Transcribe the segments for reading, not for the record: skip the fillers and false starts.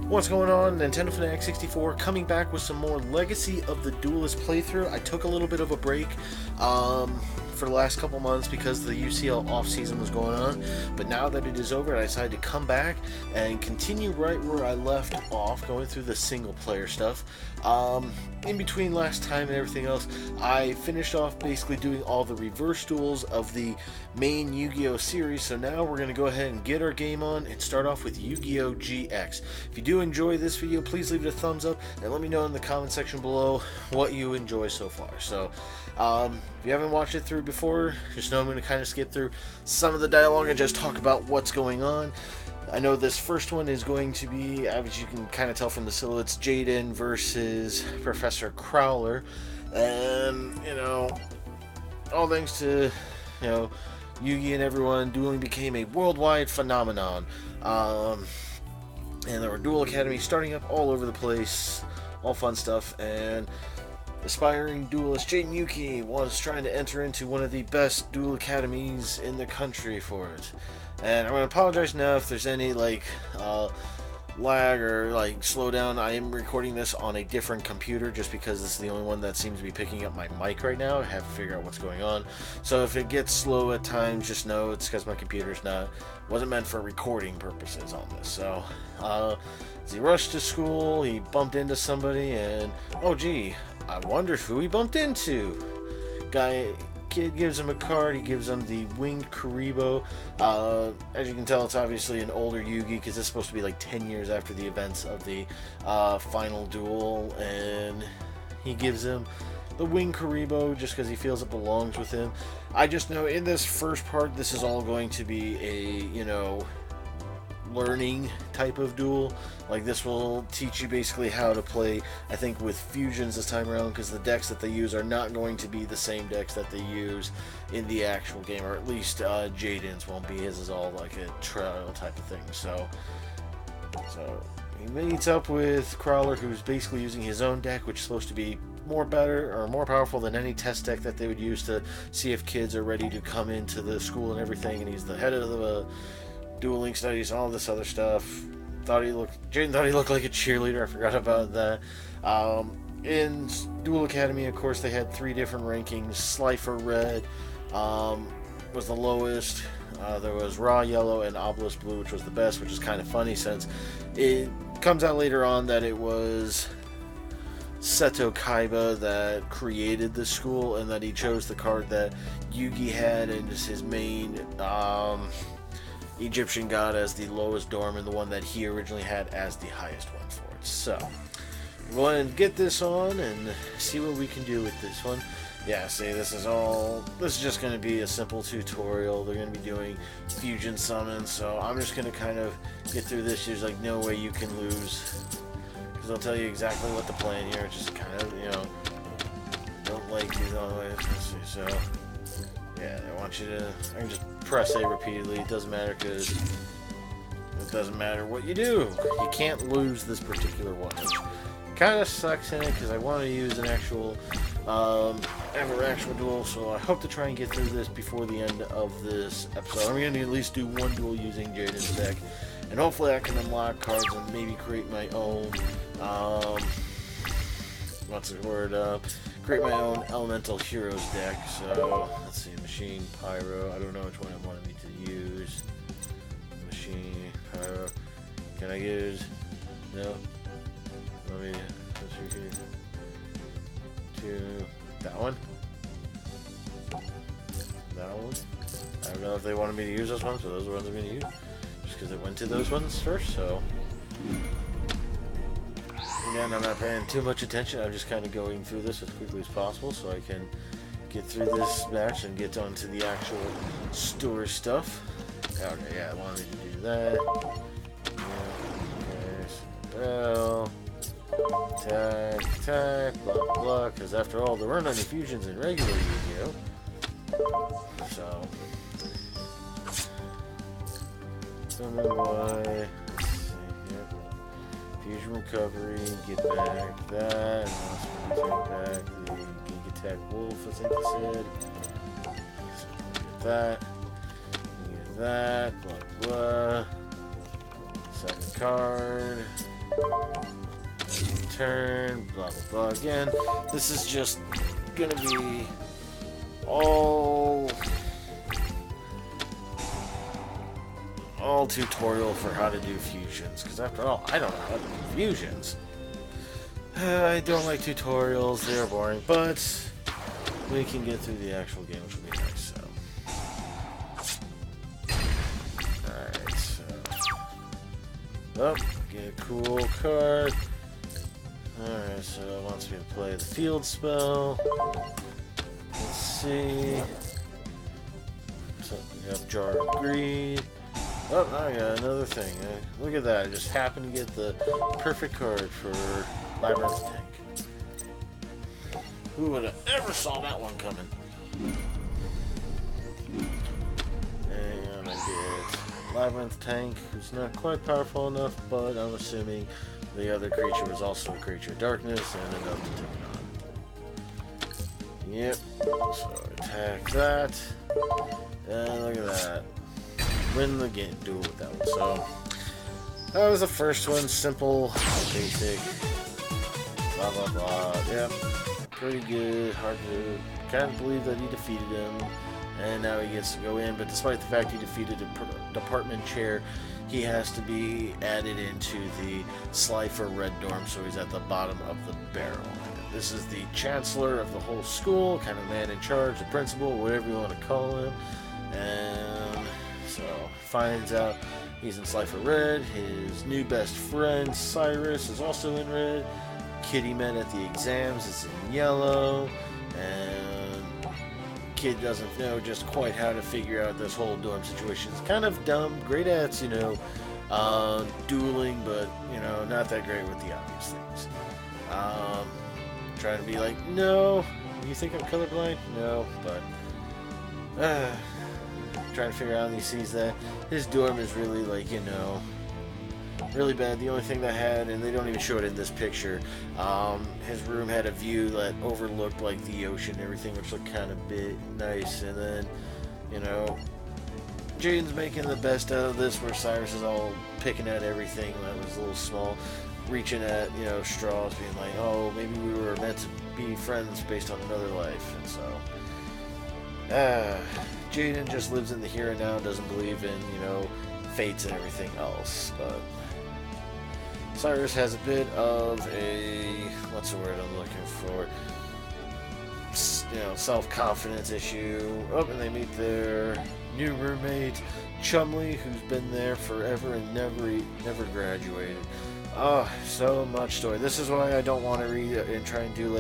What's going on? Nintendo Fanatic 64 coming back with some more Legacy of the Duelist playthrough. I took a little bit of a break for the last couple months because the UCL off-season was going on, but now that it is over, I decided to come back and continue right where I left off, going through the single-player stuff. In between last time and everything else, I finished off basically doing all the reverse duels of the main Yu-Gi-Oh series, so now we're going to go ahead and get our game on and start off with Yu-Gi-Oh! GX. If you do enjoy this video, please leave it a thumbs up and let me know in the comment section below what you enjoy so far. So, if you haven't watched it through before, just know I'm going to kind of skip through some of the dialogue and just talk about what's going on. I know this first one is going to be, as you can kind of tell from the silhouettes, Jaden versus Professor Crowler. And, all thanks to, Yugi and everyone, dueling became a worldwide phenomenon. And there were duel academies starting up all over the place, all fun stuff, and aspiring duelist Jaden Yuki was trying to enter into one of the best duel academies in the country for it. And I'm going to apologize now if there's any lag or slow down. I am recording this on a different computer just because this is the only one that seems to be picking up my mic right now. I have to figure out what's going on. So if it gets slow at times, just know it's because my computer's wasn't meant for recording purposes on this. So as he rushed to school, he bumped into somebody, and oh gee, I wonder who he bumped into. Kid gives him a card. He gives him the Winged Karibo. As you can tell, it's obviously an older Yugi because it's supposed to be like 10 years after the events of the final duel, and he gives him the Winged Karibo just because he feels it belongs with him. I just know in this first part, this is all going to be a, learning type of duel. Like, this will teach you basically how to play, I think, with fusions this time around, because the decks that they use are not going to be the same decks that they use in the actual game, or at least Jaden's won't be. His is all like a trial type of thing. So he meets up with Crawler, who's basically using his own deck, which is supposed to be more powerful than any test deck that they would use to see if kids are ready to come into the school and everything. And he's the head of the dueling studies and all this other stuff. Jaden thought he looked like a cheerleader. I forgot about that. In Duel Academy, of course, they had 3 different rankings. Slifer Red was the lowest. There was Raw Yellow and Obelisk Blue, which was the best, which is kind of funny since it comes out later on that it was Seto Kaiba that created the school, and that he chose the card that Yugi had and just his main Egyptian god as the lowest dorm, and the one that he originally had as the highest one for it. So, we'll go ahead and get this on and see what we can do with this one. Yeah, see, this is just going to be a simple tutorial. They're going to be doing fusion summons, so I'm just going to kind of get through this. There's like no way you can lose, because they'll tell you exactly what the plan here. Just kind of, don't like these all the way. Let's see, so yeah, I want you to, I can just press A repeatedly. It doesn't matter because it doesn't matter what you do. You can't lose this particular one, which kind of sucks in it because I want to use an actual actual duel, so I hope to try and get through this before the end of this episode. I'm going to at least do one duel using Jaden's deck, and hopefully I can unlock cards and maybe create my own create my own Elemental Heroes deck. So, let's see, Machine, Pyro, I don't know which one I wanted me to use. Machine, Pyro, can I use, no, let me, to that one, I don't know if they wanted me to use those ones, so those are the ones I'm going to use, just because it went to those ones first, so. Again, I'm not paying too much attention. I'm just kind of going through this as quickly as possible so I can get through this match and get onto the actual story stuff. Okay, yeah, I wanted to do that. Yeah, okay, so, attack, blah, blah, because after all, there weren't any fusions in regular Yu-Gi-Oh! So, don't know why. Fusion recovery, get back that, and also take back the Geek Attack Wolf, I think it said. So get that, blah blah. Second card. Turn, blah blah blah again. This is just gonna be all tutorial for how to do fusions, because after all, I don't know how to do fusions. I don't like tutorials, they're boring, but we can get through the actual game, which will be nice, so. Alright, so. Oh, get a cool card. Alright, so it wants me to play the field spell. Let's see. Something up, Jar of Greed. Oh, I got another thing. Look at that. I just happened to get the perfect card for Labyrinth Tank. Who would have ever saw that one coming? And I get Labyrinth Tank, who's not quite powerful enough, but I'm assuming the other creature was also a creature of darkness and enough to take it on. Yep. So attack that. And look at that. Win the game, duel with that one. So that was the first one, simple, basic, blah blah blah. Yep, pretty good. Hard to kind of believe that he defeated him, and now he gets to go in. But despite the fact he defeated a department chair, he has to be added into the Slifer Red Dorm, so he's at the bottom of the barrel. This is the chancellor of the whole school, kind of man in charge, the principal, whatever you want to call him, and so finds out he's in Slifer Red. His new best friend, Cyrus, is also in red. Kid he met at the exams is in yellow. And kid doesn't know just quite how to figure out this whole dorm situation. It's kind of dumb. Great at, dueling, but, not that great with the obvious things. Trying to be like, no, you think I'm colorblind? No, but, trying to figure out, and he sees that his dorm is really really bad. The only thing that had, and they don't even show it in this picture, his room had a view that overlooked like the ocean and everything, which looked kind of nice. And then, Jaden's making the best out of this, where Cyrus is all picking at everything that was a little small, reaching at straws, being like, oh, maybe we were meant to be friends based on another life. And so Jaden just lives in the here and now, doesn't believe in, fates and everything else. But Cyrus has a bit of a, what's the word I'm looking for? Self-confidence issue. Oh, and they meet their new roommate, Chumley, who's been there forever and never graduated. Oh, so much story. This is why I don't want to read and try and do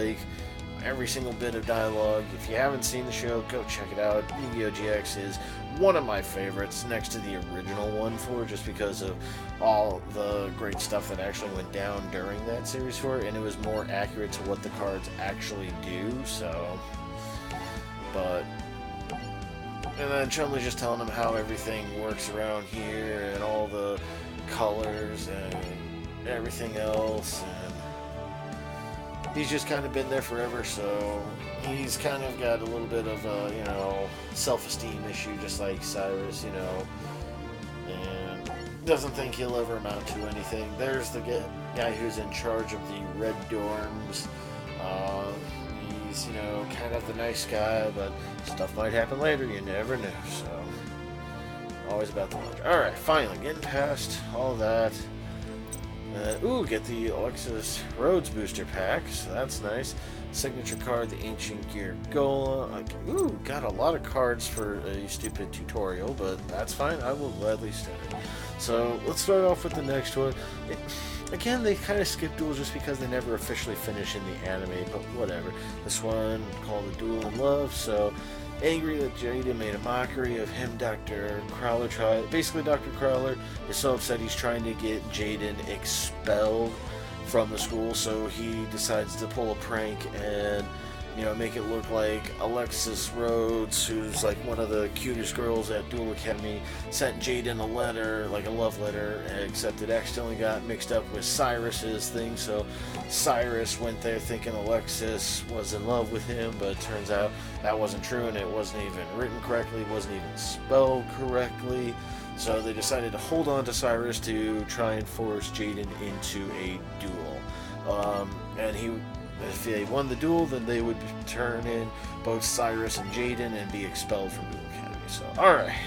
every single bit of dialogue. If you haven't seen the show, go check it out. Yu-Gi-Oh! GX is one of my favorites, next to the original one, just because of all the great stuff that actually went down during that series and it was more accurate to what the cards actually do. So, and then Chumley's just telling him how everything works around here and all the colors and everything else, and he's just kind of been there forever, so he's kind of got a little bit of a, self-esteem issue, just like Cyrus, and doesn't think he'll ever amount to anything. There's the guy who's in charge of the red dorms. He's, kind of the nice guy, but stuff might happen later, you never know, so always about the lunch. Alright, finally, getting past all that. Get the Alexis Rhodes booster pack, so that's nice. Signature card, the Ancient Gear Golem. Got a lot of cards for a stupid tutorial, but that's fine. I will gladly study. So let's start off with the next one. Again, they kind of skip duels just because they never officially finish in the anime, but whatever. This one called A Duel in Love, so angry that Jaden made a mockery of him, Dr. Crowler basically Dr. Crowler is so upset he's trying to get Jaden expelled from the school, so he decides to pull a prank and you know, make it look like Alexis Rhodes, who's like one of the cutest girls at Duel Academy, sent Jaden a letter, like a love letter, except it accidentally got mixed up with Cyrus's thing. So Cyrus went there thinking Alexis was in love with him, but it turns out that wasn't true, and it wasn't even written correctly, wasn't even spelled correctly. So they decided to hold on to Cyrus to try and force Jaden into a duel. And if they won the duel, then they would turn in both Cyrus and Jaden and be expelled from Duel Academy. So, alright.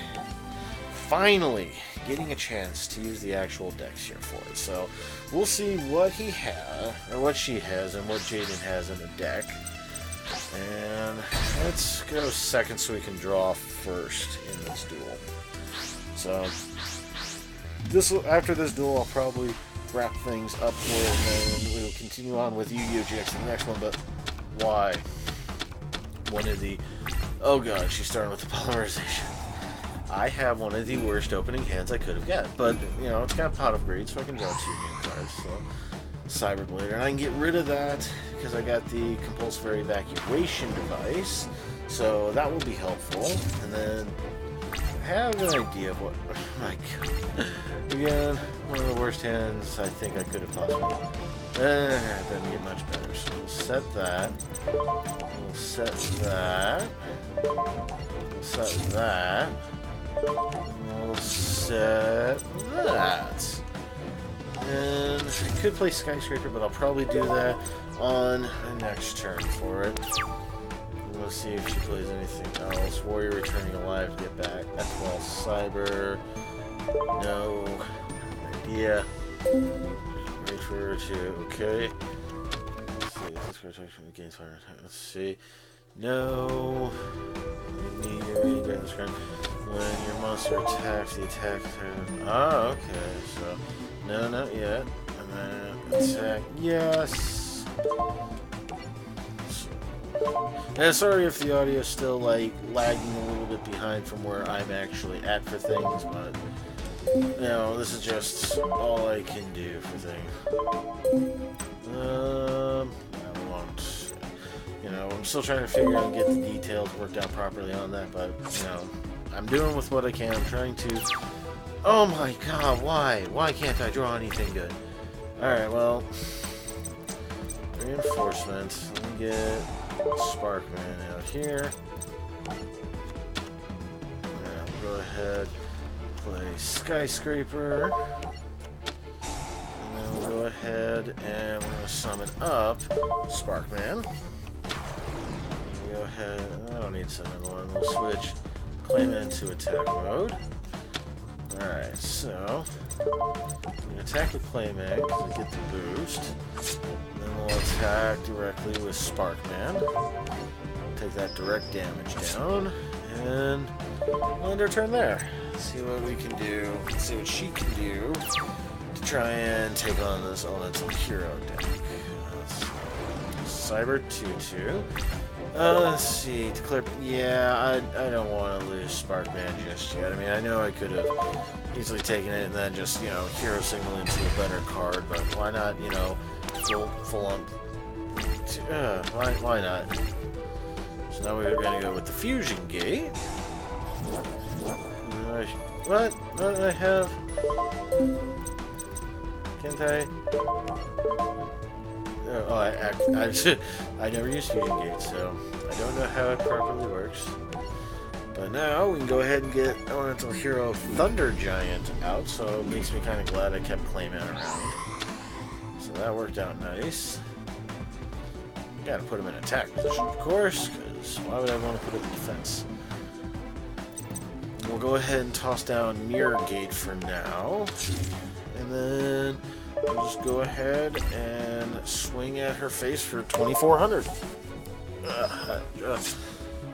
Finally, getting a chance to use the actual decks here for it. So, we'll see what he has, or what she has, and what Jaden has in the deck. And let's go second so we can draw first in this duel. So, after this duel, I'll probably wrap things up for it, and then we'll continue on with Yu-Gi-Oh! GX in the next one. But why? Oh god, she's starting with the polymerization. I have one of the worst opening hands I could have got, but you know, it's got Pot of Greed, so I can draw 2 game cards. So Cyberblader, and I can get rid of that because I got the compulsory evacuation device, so that will be helpful. And then I have an idea of what. Oh my god. Again, one of the worst hands I think I could have possibly. Doesn't get much better. So we'll set that. We'll set that. We'll set that. We'll set that. And I could play Skyscraper, but I'll probably do that on the next turn for it. Let's see if she plays anything else. Warrior returning alive to get back. F12 Cyber. No. Idea. Wait for her to. Okay. Let's see. Let's see. No. When your monster attacks, the attack. Oh, okay. So. No, not yet. And then attack. Yes. And sorry if the audio is still like lagging a little bit behind from where I'm actually at for things, but you know, this is just all I can do for things. I won't. You know, I'm still trying to figure out and get the details worked out properly on that, but you know, I'm doing with what I can. I'm trying to. Oh my god, why? Why can't I draw anything good? Alright, well, reinforcement. Let me get Sparkman out here. And we'll go ahead, play Skyscraper. And then we'll go ahead and we're going to summon up Sparkman. We'll go ahead, I don't need summon one. We'll switch Clayman into attack mode. Alright, so we attack with Clayman because we get the boost. Then we'll attack directly with Sparkman. Take that direct damage down. And we'll end our turn there. See what we can do. See what she can do to try and take on this Elemental Hero deck. Cyber 2/2. Let's see. Declare. Yeah, I don't want to lose Sparkman just yet. I mean, I know I could have easily taken it and then just, you know, hero signal into a better card, but why not, you know, full on. Why not? So now we're gonna go with the Fusion Gate. What? What do I have? Can't I? Oh, I never used Fusion Gate, so I don't know how it properly works. But now we can go ahead and get Elemental Hero Thunder Giant out, so it makes me kind of glad I kept Clayman around. So that worked out nice. Gotta put him in attack position, of course, because why would I want to put him in defense? We'll go ahead and toss down Mirror Gate for now. And then we'll just go ahead and swing at her face for 2,400.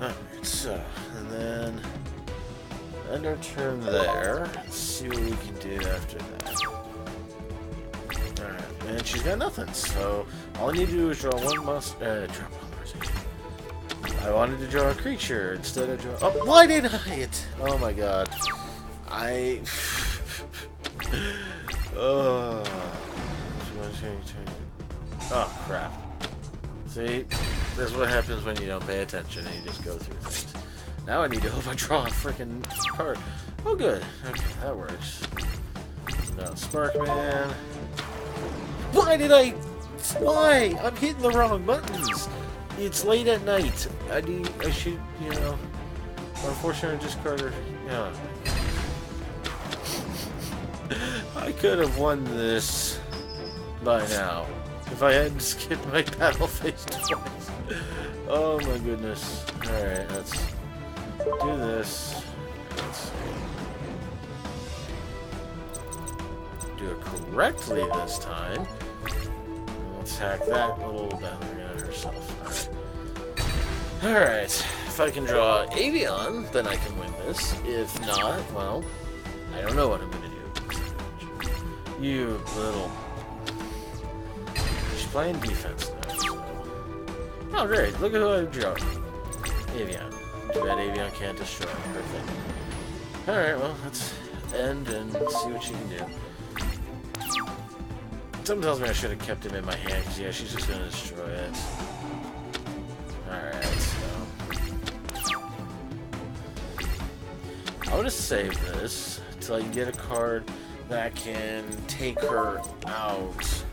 Alright, so, and then end our turn there. Let's see what we can do after that. Alright, and she's got nothing, so all I need to do is draw one monster. I wanted to draw a creature instead of draw. Oh, why did I? Oh my god. Oh. Oh, crap. See? That's what happens when you don't pay attention and you just go through things. Now I need to hope I draw a freaking card. Oh, good. Okay, that works. Now, Sparkman. Why did I... Why? I'm hitting the wrong buttons. It's late at night. I should, you know... Unfortunately, discard her... Yeah. I could have won this by now if I hadn't skipped my battle phase twice. Oh my goodness. Alright, let's do this. Let's do it correctly this time. Let's hack that little ballerina herself. Alright. If I can draw Avion, then I can win this. If not, well, I don't know what I'm going to do. You little... She's playing defense now, so... Oh, great. Look at who I drew. Avion. Too bad Avion can't destroy her thing. Alright, well, let's end and see what she can do. Something tells me I should have kept him in my hand, because, yeah, she's just going to destroy it. Alright, so... I want to save this until I can get a card that can take her out,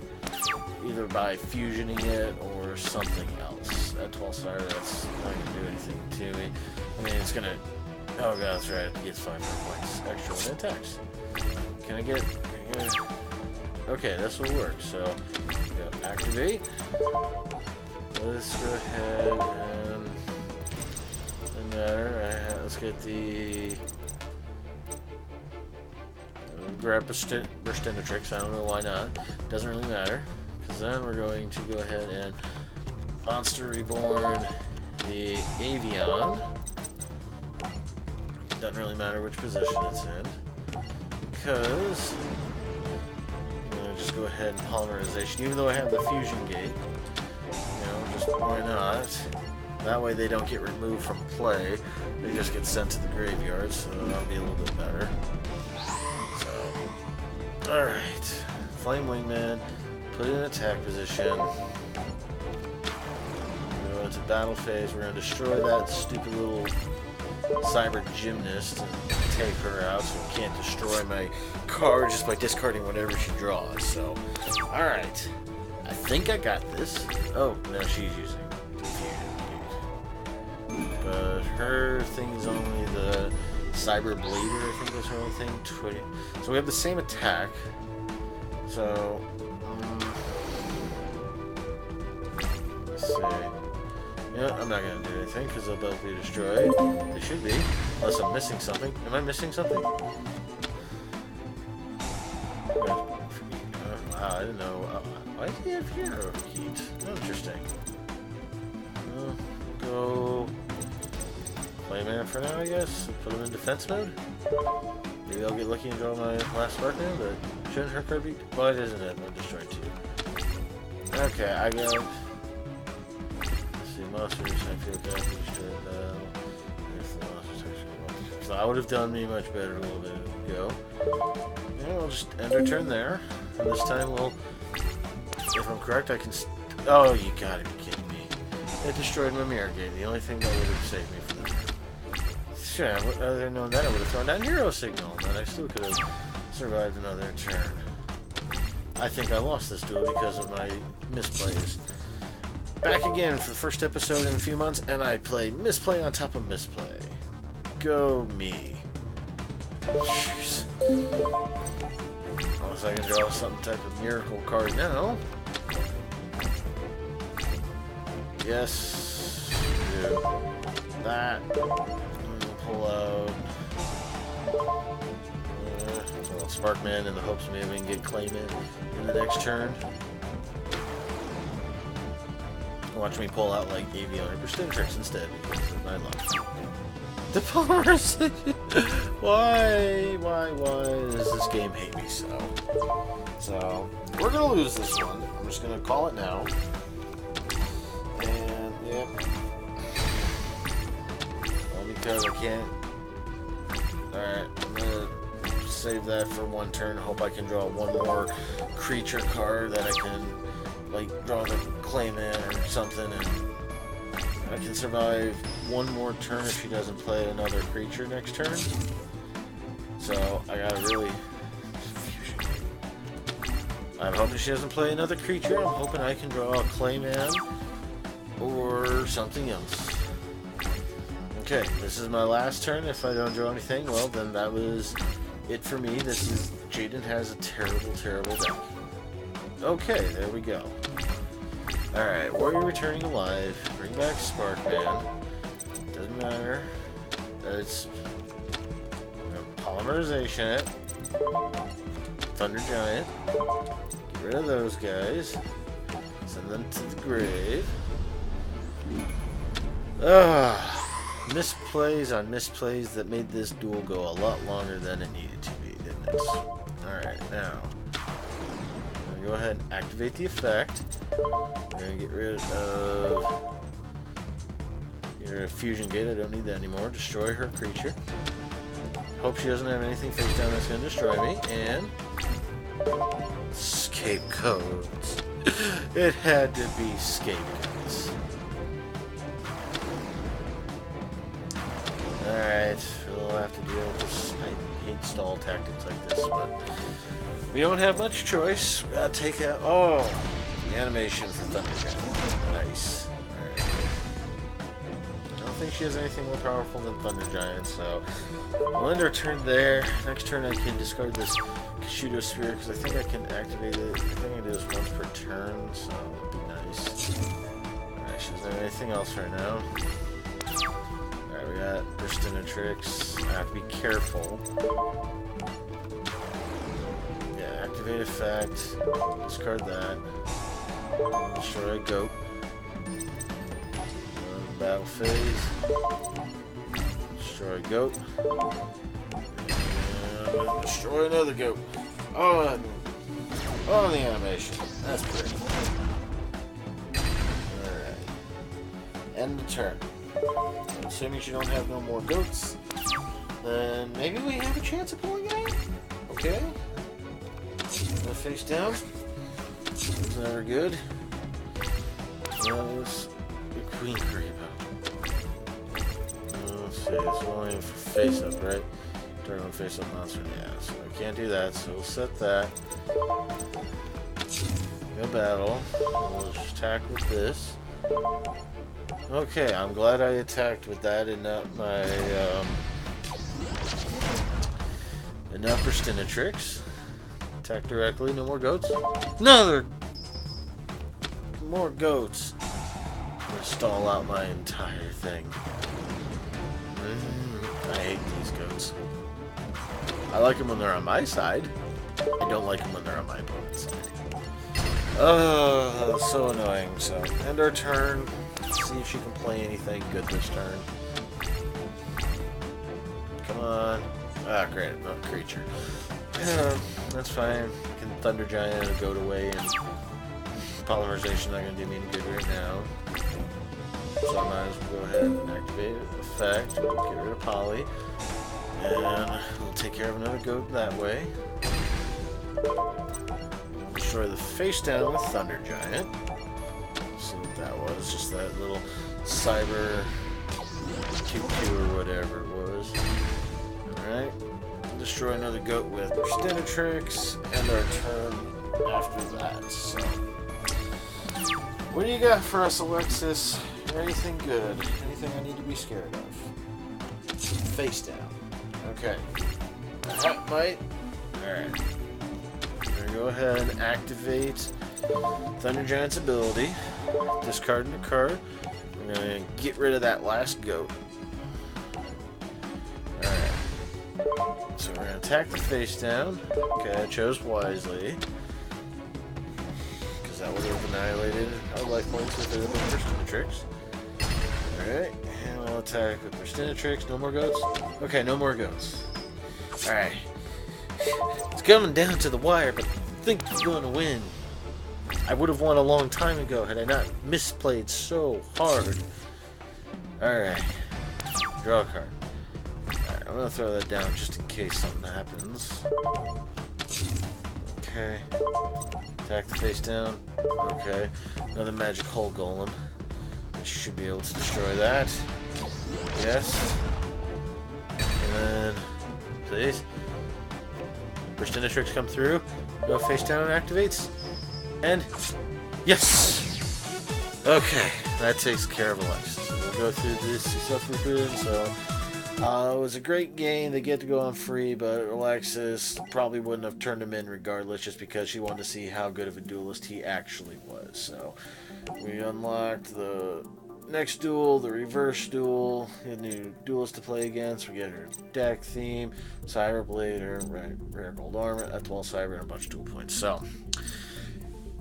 either by fusioning it or something else. That 12-star, that's not going to do anything to me. I mean, it's going to... Oh, God, that's right. It gets 5 more points extra when it attacks. Can I get... Okay, this will work. So, activate. Let's go ahead and... Doesn't matter. Let's get the... Grab Burstinatrix. I don't know why not. Doesn't really matter. Because then we're going to go ahead and Monster Reborn the Avion. Doesn't really matter which position it's in. Because I'm going to just go ahead and Polymerization. Even though I have the Fusion Gate. You know, just why not? That way they don't get removed from play. They just get sent to the graveyard. So that'll be a little bit better. Alright, Flame Wingman, put it in attack position. Go into battle phase, we're going to destroy that stupid little Cyber Gymnast and take her out so we can't destroy my card just by discarding whatever she draws. So, alright, I think I got this. Oh, no, she's using Fusion. But her thing is only the Cyber Blader, I think that's her only thing. 20. So we have the same attack. So, let's see. Yeah, I'm not going to do anything because they'll both be destroyed. They should be. Unless I'm missing something. Am I missing something? Wow, I didn't know. Why do you have Hero Heat? Interesting. Go... Playman for now, I guess. Put him in defense mode. Maybe I'll get lucky and draw my last Sparkman, but shouldn't her card be... Well, it isn't it. I'm destroyed too. Okay, I got... Let's see, monsters. I feel good. I destroyed that. If the monsters actually... So I would have done me much better a little bit ago. Yeah, we'll just end our turn there. And this time we'll... If I'm correct, I can... Oh, you gotta be kidding me. It destroyed my Mirror Gate. The only thing that would have saved me from that. Sure, other than knowing that, I would have thrown down Hero Signal, but I still could have survived another turn. I think I lost this duel because of my misplays. Back again for the first episode in a few months, and I played misplay on top of misplay. Go me. Jeez. Unless I can draw some type of miracle card now. Yes. Do that. Pull out Sparkman in the hopes maybe we can get Clayman in the next turn. Watch me pull out like Avion or Burstinatrix instead because of my luck. The Polymerization! Why does this game hate me so? So, we're gonna lose this one. I'm just gonna call it now. And, yep. Because I can't. Alright, I'm gonna save that for one turn. Hope I can draw one more creature card that I can, like, draw the Clayman or something and I can survive one more turn if she doesn't play another creature next turn. So I gotta really... I'm hoping she doesn't play another creature. I'm hoping I can draw a Clayman or something else. Okay, this is my last turn. If I don't draw anything, well, then that was it for me. Jaden has a terrible, terrible deck. Okay, there we go. Alright, Warrior Returning Alive. Bring back Sparkman. Doesn't matter. It's... Polymerization it. Thunder Giant. Get rid of those guys. Send them to the grave. Misplays on misplays that made this duel go a lot longer than it needed to be, didn't it? Alright, now. I'm gonna go ahead and activate the effect. I'm gonna get rid of Fusion Gate. I don't need that anymore. Destroy her creature. Hope she doesn't have anything face down that's gonna destroy me. And scapegoats. It had to be scapegoats. Alright, we'll have to deal with this. I hate stall tactics like this, but we don't have much choice. We gotta take out... Oh! The animation for Thunder Giant. Nice. Alright. I don't think she has anything more powerful than Thunder Giant, so I'll end our turn there. Next turn I can discard this Kashudo Sphere, because I think I can activate it. I think I can do this once per turn, so that would be nice. Alright, she doesn't have anything else right now. We got Burstinatrix. I have to be careful. Yeah, activate effect. Discard that. Destroy a goat. Battle phase. Destroy a goat. And destroy another goat. Oh, the animation. That's pretty. Alright. End the turn. Assuming you don't have no more goats, then maybe we have a chance of pulling it out. Okay. Face down. That's never good. There's the Queen Creepo. Let's see, it's only for face up, right? Turn on face up monster. Yeah, so I can't do that, so we'll set that. Go battle. We'll just attack with this. Okay, I'm glad I attacked with that and not my, and not Burstinatrix. Attack directly, no more goats. Another! More goats. I'm gonna stall out my entire thing. I hate these goats. I like them when they're on my side. I don't like them when they're on my opponent's side. Oh, so annoying. So, end our turn. See if she can play anything good this turn. Come on. Ah, great. Not a creature. That's fine. I can Thunder Giant and Goat away, and Polymerization not going to do me any good right now. So I might as well go ahead and activate effect. Get rid of Poly. And we'll take care of another Goat that way. Destroy the face down with Thunder Giant. See what that was, just that little cyber QQ or whatever it was. Alright. Destroy another goat with Burstinatrix, and our turn after that. So, what do you got for us, Alexis? Anything good? Anything I need to be scared of? Face down. Okay. That might. Alright. I'm gonna go ahead and activate Thunder Giant's ability. Discarding a card. I'm gonna get rid of that last goat. Alright. So we're gonna attack the face down. Okay, I chose wisely. Because that would have annihilated our life points if it had been Burstinatrix. Alright, and we'll attack with Burstinatrix. No more goats? Okay, no more goats. Alright. It's coming down to the wire, but I think he's going to win. I would have won a long time ago had I not misplayed so hard. Alright. Draw a card. Alright, I'm going to throw that down just in case something happens. Okay. Attack the face down. Okay. Another magic hole golem. Should be able to destroy that. Yes. And then, please. Burst Initiatrix come through. Go face down activates. And, yes! Okay, that takes care of Alexis. So we'll go through this stuff we're doing. So, it was a great game. They get to go on free, but Alexis probably wouldn't have turned him in regardless just because she wanted to see how good of a duelist he actually was. So, we unlocked the next duel, the reverse duel, a new duelist to play against. We get her deck theme, Cyber Blade, her rare gold armor, Ethel Cyber, and a bunch of duel points. So,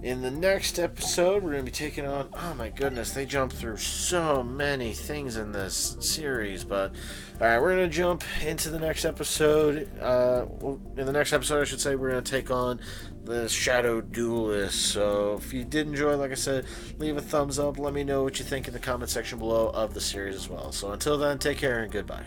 in the next episode, we're going to be taking on... Oh my goodness, they jumped through so many things in this series. But, alright, we're going to jump into the next episode. In the next episode, I should say, we're going to take on the Shadow Duelist. So, if you did enjoy, like I said, leave a thumbs up. Let me know what you think in the comment section below of the series as well. So, until then, take care and goodbye.